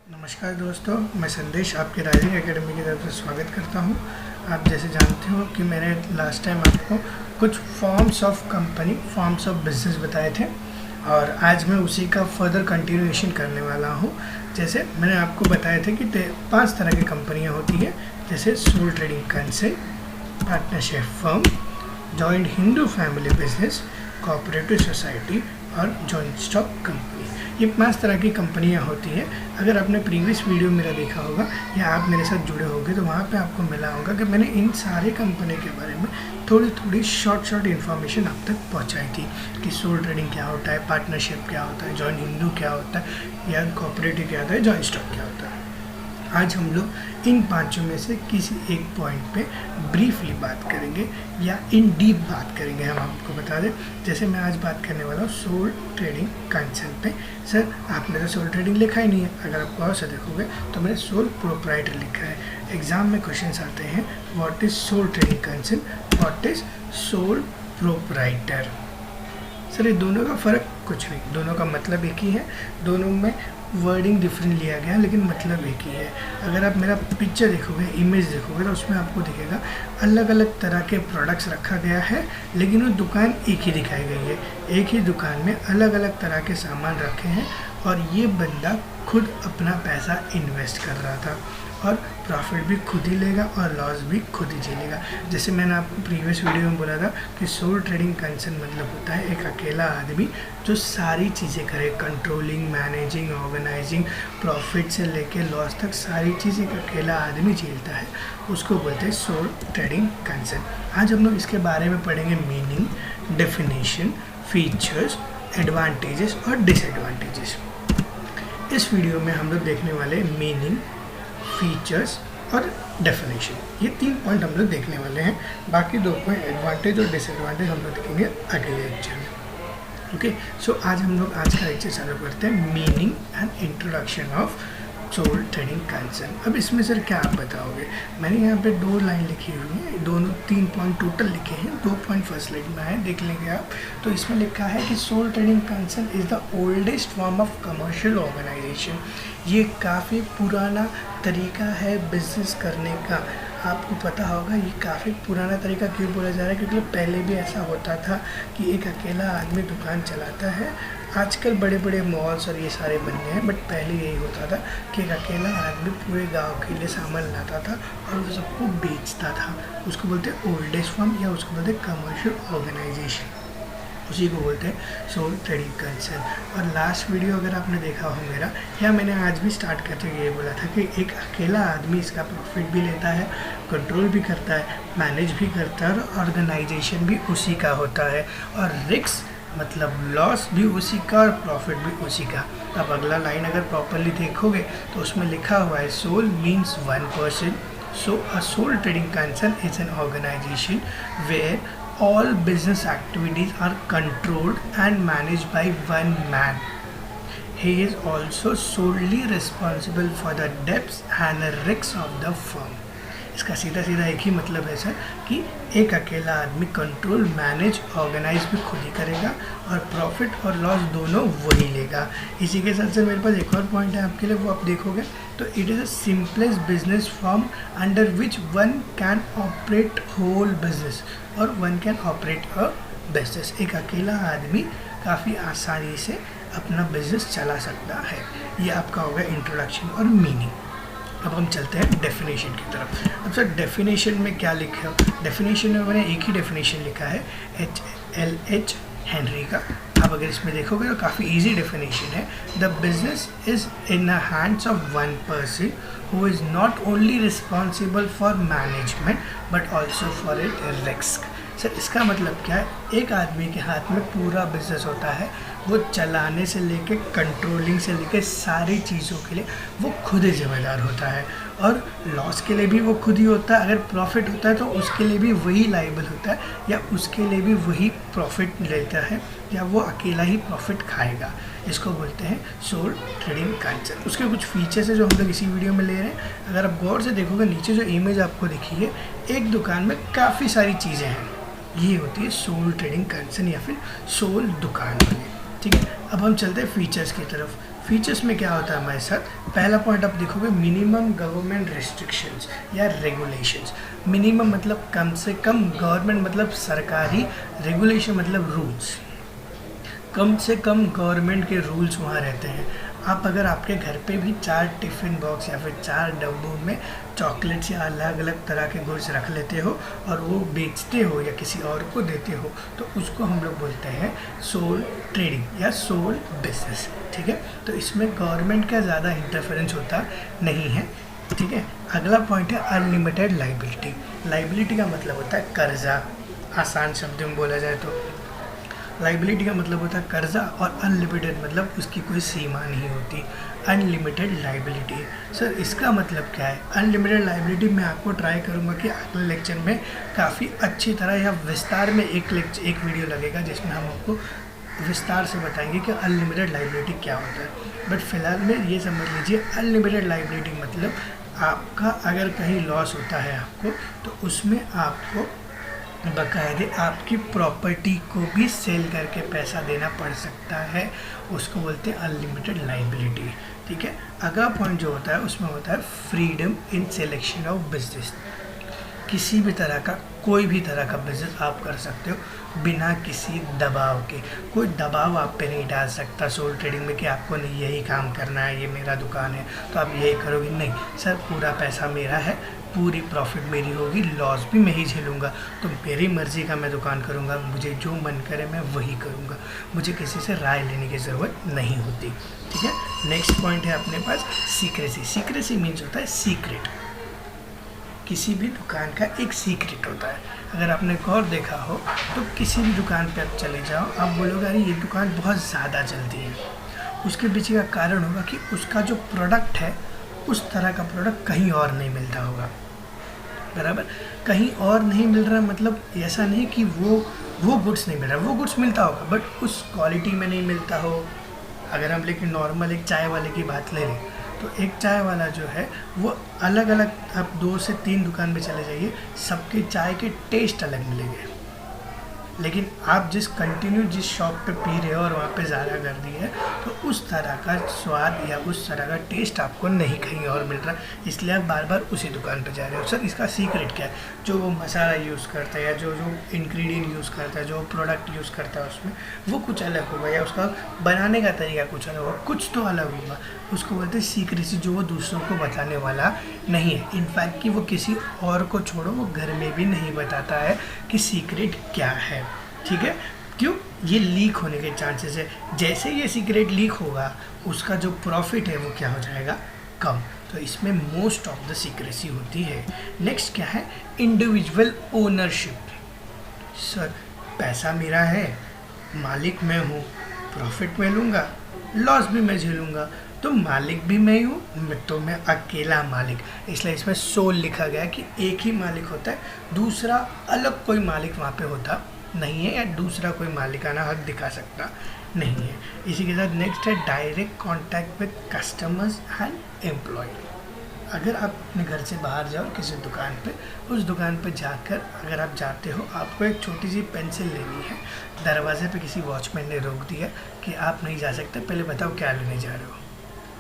नमस्कार दोस्तों, मैं संदेश आपके राइजिंग एकेडमी की तरफ से स्वागत करता हूं। आप जैसे जानते हो कि मैंने लास्ट टाइम आपको कुछ forms of company, forms of business बताए थे और आज मैं उसी का फर्दर कंटिन्यूएशन करने वाला हूं। जैसे मैंने आपको बताए थे कि 5 तरह की कंपनियां होती हैं, जैसे sole trading concern, partnership firm, joint Hindu family business, cooperative society और जॉइंट स्टॉक कंपनी। ये 5 तरह की कंपनियां होती हैं। अगर आपने प्रीवियस वीडियो मेरा देखा होगा या आप मेरे साथ जुड़े होंगे तो वहाँ पे आपको मिला होगा कि मैंने इन सारे कंपनी के बारे में थोड़ी शॉर्ट इन्फॉर्मेशन आप तक पहुँचाई थी कि सोल ट्रेडिंग क्या होता है, पार्टनरशिप क्या होता है, जॉइंट हिंदू क्या होता है या कोऑपरेटिव क्या होता है, जॉइंट स्टॉक क्या होता है। आज हम लोग इन 5 में से किसी एक पॉइंट पे ब्रीफली बात करेंगे या इन डीप बात करेंगे। हम आपको बता दें, जैसे मैं आज बात करने वाला हूँ सोल ट्रेडिंग कंसर्न पे। सर, आपने तो सोल ट्रेडिंग लिखा ही नहीं है। अगर आप गौर से देखोगे तो मैंने सोल प्रोप्राइटर लिखा है। एग्जाम में क्वेश्चंस आते हैं, what is sole trading concern, what is sole proprietor. Sir, ये दोनों का फ़र्क कुछ नहीं, दोनों का मतलब एक ही है। दोनों में वर्डिंग डिफरेंट लिया गया है लेकिन मतलब एक ही है। अगर आप मेरा पिक्चर देखोगे, इमेज देखोगे तो उसमें आपको दिखेगा अलग अलग तरह के प्रोडक्ट्स रखा गया है, लेकिन वो दुकान एक ही दिखाई गई है। एक ही दुकान में अलग अलग तरह के सामान रखे हैं और ये बंदा खुद अपना पैसा इन्वेस्ट कर रहा था और प्रॉफिट भी खुद ही लेगा और लॉस भी खुद ही झेलेगा। जैसे मैंने आपको प्रीवियस वीडियो में बोला था कि सोल ट्रेडिंग कंसर्न मतलब होता है एक अकेला आदमी जो सारी चीज़ें करे, कंट्रोलिंग, मैनेजिंग, ऑर्गेनाइजिंग, प्रॉफिट से लेके लॉस तक सारी चीज़ एक अकेला आदमी झेलता है, उसको बोलते हैं सोल ट्रेडिंग कंसर्न। आज हम लोग इसके बारे में पढ़ेंगे मीनिंग, डेफिनेशन, फीचर्स, एडवांटेजेस और डिसएडवांटेजेस। इस वीडियो में हम लोग देखने वाले मीनिंग, फीचर्स और डेफिनेशन, ये 3 पॉइंट हम लोग देखने वाले हैं। बाकी 2 पॉइंट एडवांटेज और डिसएडवांटेज हम लोग देखेंगे अगले लेक्चर में। ओके, सो आज हम लोग आज का लेक्चर चालू करते हैं, meaning and introduction of sole trading concern. अब इसमें सर क्या आप बताओगे? मैंने यहाँ पे 2 लाइन लिखी हुई है, दोनों 3 पॉइंट टोटल लिखे हैं, 2 पॉइंट फर्स्ट लाइन में है, देख लेंगे आप। तो इसमें लिखा है कि sole trading concern is the oldest form of commercial organisation. ये काफ़ी पुराना तरीका है बिजनेस करने का। आपको पता होगा ये काफ़ी पुराना तरीका क्यों बोला जा रहा है, क्योंकि पहले भी ऐसा होता था कि एक अकेला आदमी दुकान चलाता है। आजकल बड़े बड़े मॉल्स और ये सारे बन गए हैं, बट पहले यही होता था कि एक अकेला आदमी पूरे गांव के लिए सामान लाता था और वो सबको बेचता था। उसको बोलते हैं ओल्डेस्ट फॉर्म या उसको बोलते हैं कमर्शियल ऑर्गेनाइजेशन, उसी को बोलते हैं सोल ट्रेडिंग कंसर्न। और लास्ट वीडियो अगर आपने देखा हो मेरा, या मैंने आज भी स्टार्ट करते हुए ये बोला था कि एक अकेला आदमी इसका प्रॉफिट भी लेता है, कंट्रोल भी करता है, मैनेज भी करता है और ऑर्गेनाइजेशन भी उसी का होता है, और रिस्क मतलब लॉस भी उसी का और प्रॉफिट भी उसी का। अब अगला लाइन अगर प्रॉपरली देखोगे तो उसमें लिखा हुआ है sole means 1 person. So a sole trading concern is an organisation where all business activities are controlled and managed by one man. He is also solely responsible for the debts and risks of the firm. इसका सीधा एक ही मतलब है sir कि एक अकेला आदमी control, manage, organise भी खुद ही करेगा और प्रॉफिट और लॉस दोनों वही लेगा। इसी के साथ से मेरे पास एक और पॉइंट है आपके लिए, वो आप देखोगे तो it is a simplest business form under which one can operate whole business और one can operate a business. एक अकेला आदमी काफ़ी आसानी से अपना बिजनेस चला सकता है। ये आपका होगा इंट्रोडक्शन और मीनिंग। अब हम चलते हैं डेफिनेशन की तरफ। अब सर डेफिनेशन में क्या लिखा है? डेफिनेशन में मैंने एक ही डेफिनेशन लिखा है, HLH हेनरी का। आप अगर इसमें देखोगे तो काफ़ी इजी डेफिनेशन है। The business is in the hands of 1 person who is not only responsible for management but also for it risk. Sir, इसका मतलब क्या है? एक आदमी के हाथ में पूरा बिजनेस होता है, वो चलाने से लेके कंट्रोलिंग से लेके सारी चीज़ों के लिए वो खुद ही जिम्मेदार होता है और लॉस के लिए भी वो खुद ही होता है। अगर प्रॉफिट होता है तो उसके लिए भी वही लायबल होता है या उसके लिए भी वही प्रॉफिट लेता है या वो अकेला ही प्रॉफिट खाएगा। इसको बोलते हैं सोल ट्रेडिंग कंसर्न। उसके कुछ फीचर्स है जो हम लोग इसी वीडियो में ले रहे हैं। अगर आप गौर से देखोगे नीचे जो इमेज आपको दिखी है, एक दुकान में काफ़ी सारी चीज़ें हैं, ये होती है सोल ट्रेडिंग कंसर्न या फिर सोल दुकान वाली। ठीक है, अब हम चलते हैं फीचर्स की तरफ। फीचर्स में क्या होता है हमारे साथ, पहला पॉइंट आप देखोगे मिनिमम गवर्नमेंट रेस्ट्रिक्शंस या रेगुलेशंस। मिनिमम मतलब कम से कम, गवर्नमेंट मतलब सरकारी, रेगुलेशन मतलब रूल्स। कम से कम गवर्नमेंट के रूल्स वहाँ रहते हैं। आप अगर आपके घर पे भी 4 टिफ़िन बॉक्स या फिर 4 डब्बों में चॉकलेट्स या अलग अलग तरह के गुड्स रख लेते हो और वो बेचते हो या किसी और को देते हो, तो उसको हम लोग बोलते हैं सोल ट्रेडिंग या सोल बिजनेस। ठीक है, तो इसमें गवर्नमेंट का ज़्यादा इंटरफेरेंस होता नहीं है। ठीक है, अगला पॉइंट है अनलिमिटेड लाइबिलिटी। लाइबिलिटी का मतलब होता है कर्जा, आसान शब्द में बोला जाए तो लाइबिलिटी का मतलब होता है कर्जा, और अनलिमिटेड मतलब उसकी कोई सीमा नहीं होती। अनलिमिटेड लाइबिलिटी, सर इसका मतलब क्या है? अनलिमिटेड लाइबिलिटी मैं आपको ट्राई करूंगा कि अगले लेक्चर में काफ़ी अच्छी तरह या विस्तार में एक वीडियो लगेगा जिसमें हम आपको विस्तार से बताएंगे कि अनलिमिटेड लाइबिलिटी क्या होता है। बट फिलहाल में ये समझ लीजिए, अनलिमिटेड लाइबिलिटी मतलब आपका अगर कहीं लॉस होता है आपको, तो उसमें आपको बाकायदे आपकी प्रॉपर्टी को भी सेल करके पैसा देना पड़ सकता है, उसको बोलते हैं अनलिमिटेड लाइबिलिटी। ठीक है, अगला पॉइंट जो होता है उसमें होता है freedom in selection of business. किसी भी तरह का, कोई भी तरह का बिजनेस आप कर सकते हो बिना किसी दबाव के। कोई दबाव आप पे नहीं डाल सकता सोल ट्रेडिंग में कि आपको नहीं यही काम करना है, ये मेरा दुकान है तो आप यही करोगे। नहीं सर, पूरा पैसा मेरा है, पूरी प्रॉफिट मेरी होगी, लॉस भी मैं ही झेलूँगा, तो मेरी मर्ज़ी का मैं दुकान करूँगा, मुझे जो मन करे मैं वही करूँगा, मुझे किसी से राय लेने की ज़रूरत नहीं होती। ठीक है, नेक्स्ट पॉइंट है अपने पास सीक्रेसी। सीक्रेसी मीन्स होता है सीक्रेट। किसी भी दुकान का एक सीक्रेट होता है। अगर आपने गौर देखा हो तो किसी भी दुकान पे आप चले जाओ, आप बोलोगे अरे ये दुकान बहुत ज़्यादा चलती है, उसके पीछे का कारण होगा कि उसका जो प्रोडक्ट है उस तरह का प्रोडक्ट कहीं और नहीं मिलता होगा। बराबर, कहीं और नहीं मिल रहा मतलब ऐसा नहीं कि वो गुड्स नहीं मिल रहा, वो गुड्स मिलता होगा बट उस क्वालिटी में नहीं मिलता हो। अगर हम लेकिन नॉर्मल एक चाय वाले की बात ले लें, तो एक चाय वाला जो है वो अलग अलग, आप 2 से 3 दुकान में चले जाइए, सबके चाय के टेस्ट अलग मिलेंगे, लेकिन आप जिस शॉप पे पी रहे हो और वहाँ पे ज़्यादा कर दी है, तो उस तरह का स्वाद या उस तरह का टेस्ट आपको नहीं कहीं और मिल रहा, इसलिए आप बार बार उसी दुकान पे जा रहे हो। सर इसका सीक्रेट क्या है? जो वो मसाला यूज़ करता है या जो इंग्रेडिएंट यूज़ करता है, जो प्रोडक्ट यूज़ करता है उसमें वो कुछ अलग होगा या उसका बनाने का तरीका कुछ अलग होगा, कुछ तो अलग होगा, उसको बोलते हैं सीक्रेसी, जो वो दूसरों को बताने वाला नहीं है। इनफैक्ट कि वो किसी और को छोड़ो, वो घर में भी नहीं बताता है कि सीक्रेट क्या है। ठीक है, क्यों? ये लीक होने के चांसेस है। जैसे ये सीक्रेट लीक होगा उसका जो प्रॉफिट है वो क्या हो जाएगा? कम। तो इसमें मोस्ट ऑफ द सीक्रेसी होती है। नेक्स्ट क्या है? Individual ownership. सर पैसा मेरा है, मालिक मैं हूँ, प्रॉफिट मैं लूँगा, लॉस भी मैं झेलूँगा, तो मालिक भी मैं हूँ, तो मैं अकेला मालिक, इसलिए इसमें सोल लिखा गया कि एक ही मालिक होता है, दूसरा अलग कोई मालिक वहाँ पे होता नहीं है या दूसरा कोई मालिकाना हक दिखा सकता नहीं है। इसी के साथ नेक्स्ट है direct contact with customers and employ. अगर आप अपने घर से बाहर जाओ किसी दुकान पे, उस दुकान पे जाकर अगर आप जाते हो, आपको एक छोटी सी पेंसिल लेनी है, दरवाजे पे किसी वॉचमैन ने रोक दिया कि आप नहीं जा सकते, पहले बताओ क्या लेने जा रहे हो,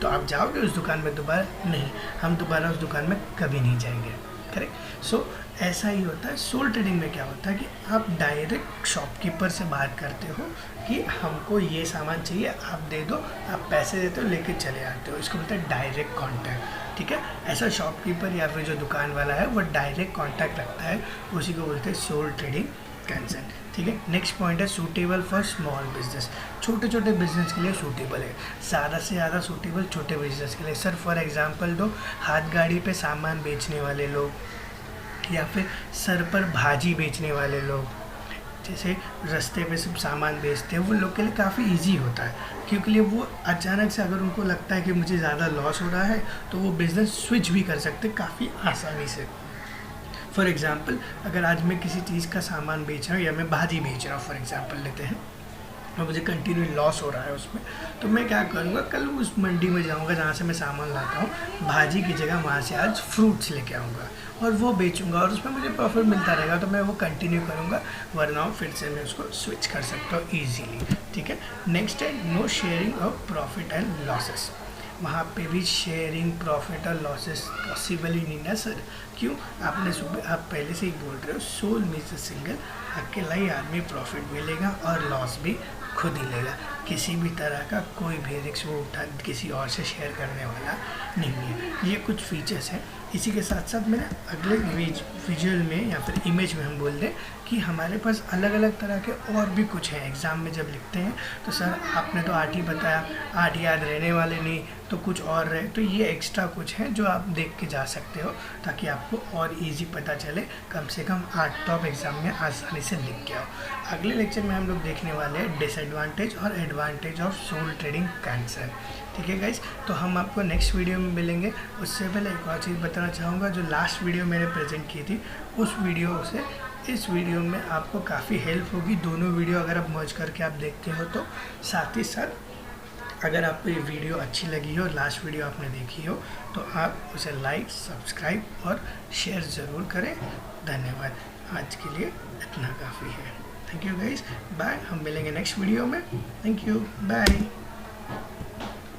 तो आप जाओगे उस दुकान में दोबारा? नहीं, हम दोबारा उस दुकान में कभी नहीं जाएंगे। करेक्ट। सो ऐसा ही होता है सोल ट्रेडिंग में। क्या होता है कि आप डायरेक्ट शॉपकीपर से बात करते हो कि हमको ये सामान चाहिए, आप दे दो, आप पैसे देते हो, लेके चले आते हो, इसको बोलते हैं डायरेक्ट कॉन्टैक्ट। ठीक है, ऐसा शॉपकीपर या फिर जो दुकान वाला है वो डायरेक्ट कॉन्टैक्ट रखता है, उसी को बोलते हैं सोल ट्रेडिंग कंसेंट। ठीक है, नेक्स्ट पॉइंट है सूटेबल फॉर स्मॉल बिजनेस। छोटे छोटे बिजनेस के लिए सूटेबल है, ज़्यादा से ज़्यादा सूटेबल छोटे बिजनेस के लिए। सर फॉर एग्जांपल दो, हाथ गाड़ी पे सामान बेचने वाले लोग या फिर सर पर भाजी बेचने वाले लोग, जैसे रास्ते पे सब सामान बेचते हैं, वो लोग के लिए काफ़ी इजी होता है, क्योंकि वो अचानक से अगर उनको लगता है कि मुझे ज़्यादा लॉस हो रहा है तो वो बिज़नेस स्विच भी कर सकते हैं काफ़ी आसानी से। फॉर एग्ज़ाम्पल अगर आज मैं किसी चीज़ का सामान बेच रहा हूँ या मैं भाजी बेच रहा हूँ, फॉर एग्ज़ाम्पल लेते हैं, और मुझे कंटिन्यू लॉस हो रहा है उसमें, तो मैं क्या करूँगा, कल उस मंडी में जाऊँगा जहाँ से मैं सामान लाता हूँ, भाजी की जगह वहाँ से आज फ्रूट्स लेके आऊँगा और वो बेचूँगा और उसमें मुझे प्रॉफिट मिलता रहेगा, तो मैं वो कंटिन्यू करूँगा, वरना फिर से मैं उसको स्विच कर सकता हूँ ईजीली। ठीक है। नेक्स्ट है no sharing of profit and losses. वहाँ पे भी शेयरिंग प्रॉफिट और लॉसेस पॉसिबल ही नहीं ना सर। क्यों? आपने सुबह आप पहले से ही बोल रहे हो सोल मीन्स सिंगल, अकेला ही आदमी प्रॉफिट मिलेगा और लॉस भी खुद ही लेगा। किसी भी तरह का कोई भी रिस्क वो उठा किसी और से शेयर करने वाला नहीं है। ये कुछ फीचर्स हैं। इसी के साथ साथ मेरे अगले विजुअल में या फिर इमेज में हम बोल दें कि हमारे पास अलग अलग तरह के और भी कुछ हैं। एग्ज़ाम में जब लिखते हैं तो सर आपने तो 8 ही बताया, 8 याद रहने वाले नहीं, तो कुछ और रहे, तो ये एक्स्ट्रा कुछ है जो आप देख के जा सकते हो ताकि आपको और इजी पता चले, कम से कम 8 तो आप एग्ज़ाम में आसानी से लिख के आओ। अगले लेक्चर में हम लोग देखने वाले हैं डिसएडवांटेज और advantage of sole trading concern. ठीक है गाइस, तो हम आपको नेक्स्ट वीडियो में मिलेंगे। उससे पहले एक और चीज़ बताना चाहूँगा, जो लास्ट वीडियो मैंने प्रेजेंट की थी उस वीडियो से इस वीडियो में आपको काफ़ी हेल्प होगी। दोनों वीडियो अगर आप मर्ज करके आप देखते हो तो, साथ ही साथ अगर आपको ये वीडियो अच्छी लगी हो, लास्ट वीडियो आपने देखी हो, तो आप उसे लाइक, सब्सक्राइब और शेयर ज़रूर करें। धन्यवाद। आज के लिए इतना काफ़ी है। Thank you guys, bye. हम मिलेंगे नेक्स्ट वीडियो में। Thank you, bye.